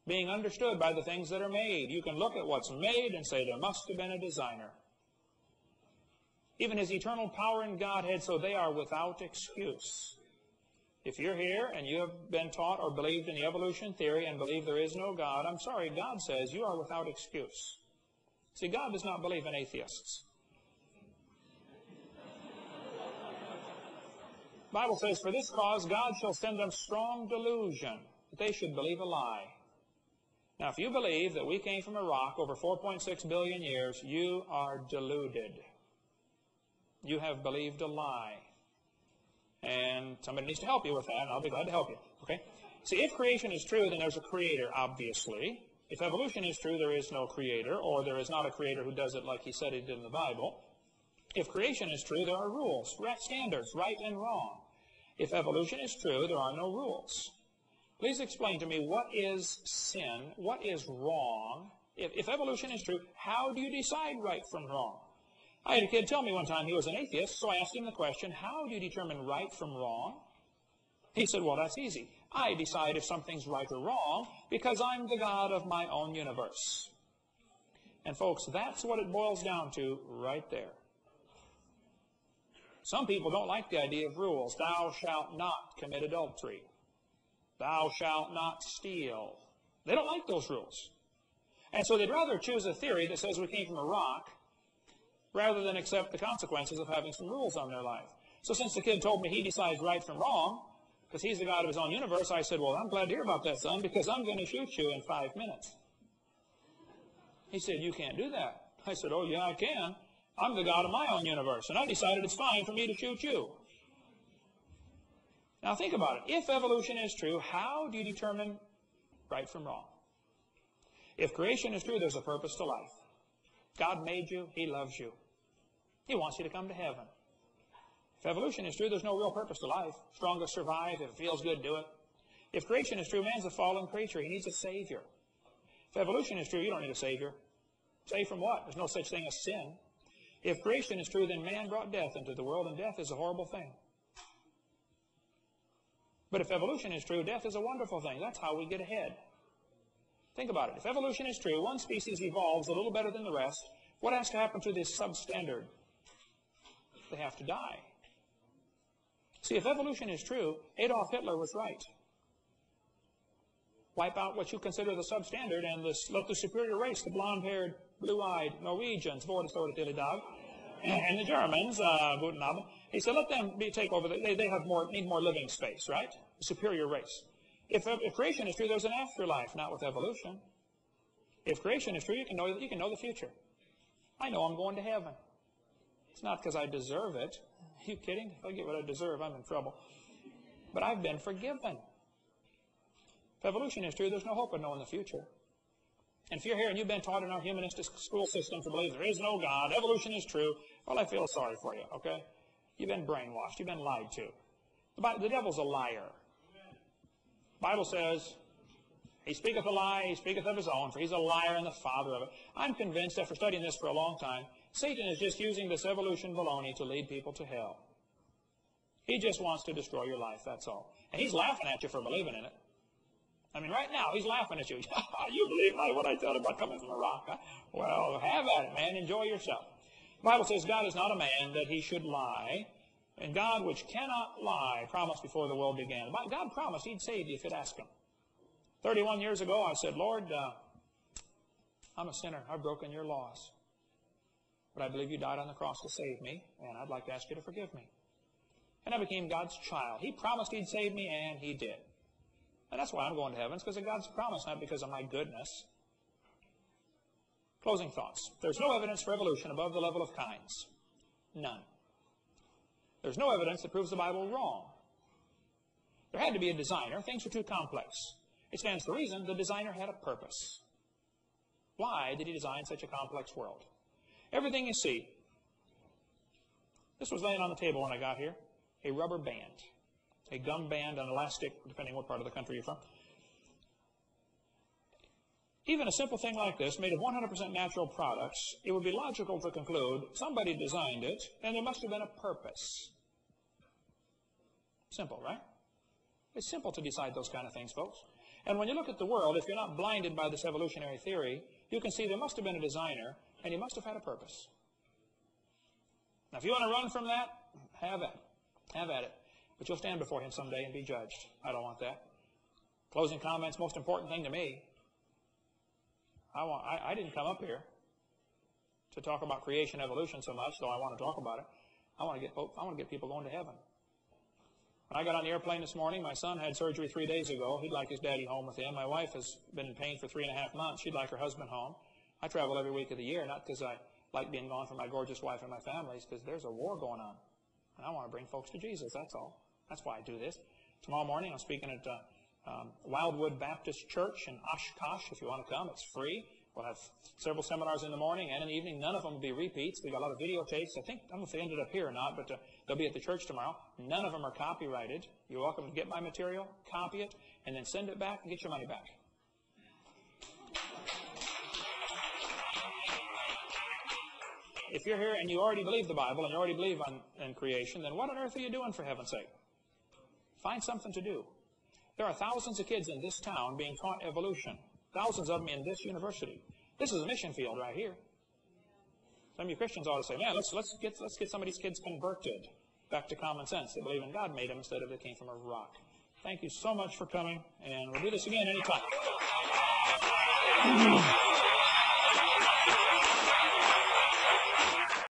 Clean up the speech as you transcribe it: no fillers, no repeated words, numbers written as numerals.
being understood by the things that are made. You can look at what's made and say there must have been a designer. Even His eternal power and Godhead, so they are without excuse. If you're here and you have been taught or believed in the evolution theory and believe there is no God, I'm sorry, God says you are without excuse. See, God does not believe in atheists. The Bible says, for this cause God shall send them strong delusion, that they should believe a lie. Now, if you believe that we came from a rock over 4.6 billion years, you are deluded. You have believed a lie. And somebody needs to help you with that, and I'll be glad to help you. Okay? See, if creation is true, then there's a creator, obviously. If evolution is true, there is no creator, or there is not a creator who does it like He said He did in the Bible. If creation is true, there are rules, standards, right and wrong. If evolution is true, there are no rules. Please explain to me, what is sin? What is wrong? If evolution is true, how do you decide right from wrong? I had a kid tell me one time he was an atheist, so I asked him the question, how do you determine right from wrong? He said, well, that's easy. I decide if something's right or wrong because I'm the God of my own universe. And folks, that's what it boils down to right there. Some people don't like the idea of rules. Thou shalt not commit adultery. Thou shalt not steal. They don't like those rules. And so they'd rather choose a theory that says we came from a rock rather than accept the consequences of having some rules on their life. So since the kid told me he decides right from wrong, because he's the God of his own universe, I said, well, I'm glad to hear about that, son, because I'm going to shoot you in 5 minutes. He said, you can't do that. I said, oh, yeah, I can. I'm the God of my own universe, and I decided it's fine for me to shoot you. Now think about it. If evolution is true, how do you determine right from wrong? If creation is true, there's a purpose to life. God made you. He loves you. He wants you to come to heaven. If evolution is true, there's no real purpose to life. Strongest survive. If it feels good, do it. If creation is true, man's a fallen creature. He needs a Savior. If evolution is true, you don't need a Savior. Saved from what? There's no such thing as sin. If creation is true, then man brought death into the world, and death is a horrible thing. But if evolution is true, death is a wonderful thing. That's how we get ahead. Think about it. If evolution is true, one species evolves a little better than the rest. What has to happen to this substandard? They have to die. See, if evolution is true, Adolf Hitler was right. Wipe out what you consider the substandard and let the superior race, the blonde-haired, blue-eyed Norwegians, and the Germans, guten Abend. He said, let them take over. They need more living space, right? The superior race. If creation is true, there's an afterlife, not with evolution. If creation is true, you can know the future. I know I'm going to heaven. It's not because I deserve it. Are you kidding? If I get what I deserve, I'm in trouble. But I've been forgiven. If evolution is true, there's no hope of knowing the future. And if you're here and you've been taught in our humanistic school system to believe there is no God, evolution is true, well, I feel sorry for you, okay? You've been brainwashed. You've been lied to. The devil's a liar. The Bible says, he speaketh a lie, he speaketh of his own, for he's a liar and the father of it. I'm convinced, after studying this for a long time, Satan is just using this evolution baloney to lead people to hell. He just wants to destroy your life, that's all. And he's laughing at you for believing in it. I mean, right now, he's laughing at you. You believe what I tell about coming from a rock, huh? Well, have at it, man. Enjoy yourself. The Bible says God is not a man that he should lie. And God, which cannot lie, promised before the world began. God promised he'd save you if you'd ask him. 31 years ago, I said, Lord, I'm a sinner. I've broken your laws. But I believe you died on the cross to save me, and I'd like to ask you to forgive me. And I became God's child. He promised he'd save me, and he did. And that's why I'm going to heaven. It's because of God's promise, not because of my goodness. Closing thoughts. There's no evidence for evolution above the level of kinds. None. There's no evidence that proves the Bible wrong. There had to be a designer. Things were too complex. It stands to reason the designer had a purpose. Why did he design such a complex world? Everything you see. This was laying on the table when I got here. A rubber band. A gum band, an elastic, depending what part of the country you're from. Even a simple thing like this, made of 100% natural products, it would be logical to conclude somebody designed it, and there must have been a purpose. Simple, right? It's simple to decide those kind of things, folks. And when you look at the world, if you're not blinded by this evolutionary theory, you can see there must have been a designer, and he must have had a purpose. Now, if you want to run from that, have at it. Have at it. But you'll stand before him someday and be judged. I don't want that. Closing comments, most important thing to me. I didn't come up here to talk about creation, evolution so much, though I want to talk about it. I want to get people going to heaven. When I got on the airplane this morning, my son had surgery 3 days ago. He'd like his daddy home with him. My wife has been in pain for 3.5 months. She'd like her husband home. I travel every week of the year, not because I like being gone from my gorgeous wife and my family. It's because there's a war going on. And I want to bring folks to Jesus, that's all. That's why I do this. Tomorrow morning, I'm speaking at Wildwood Baptist Church in Oshkosh. If you want to come, it's free. We'll have several seminars in the morning and in the evening. None of them will be repeats. We've got a lot of videotapes. I don't know if they ended up here or not, but they'll be at the church tomorrow. None of them are copyrighted. You're welcome to get my material, copy it, and then send it back and get your money back. If you're here and you already believe the Bible and you already believe in creation, then what on earth are you doing, for heaven's sake? Find something to do. There are thousands of kids in this town being taught evolution. Thousands of them in this university. This is a mission field right here. Some of you Christians ought to say, man, let's get some of these kids converted back to common sense. They believe in God made them instead of they came from a rock. Thank you so much for coming, and we'll do this again anytime.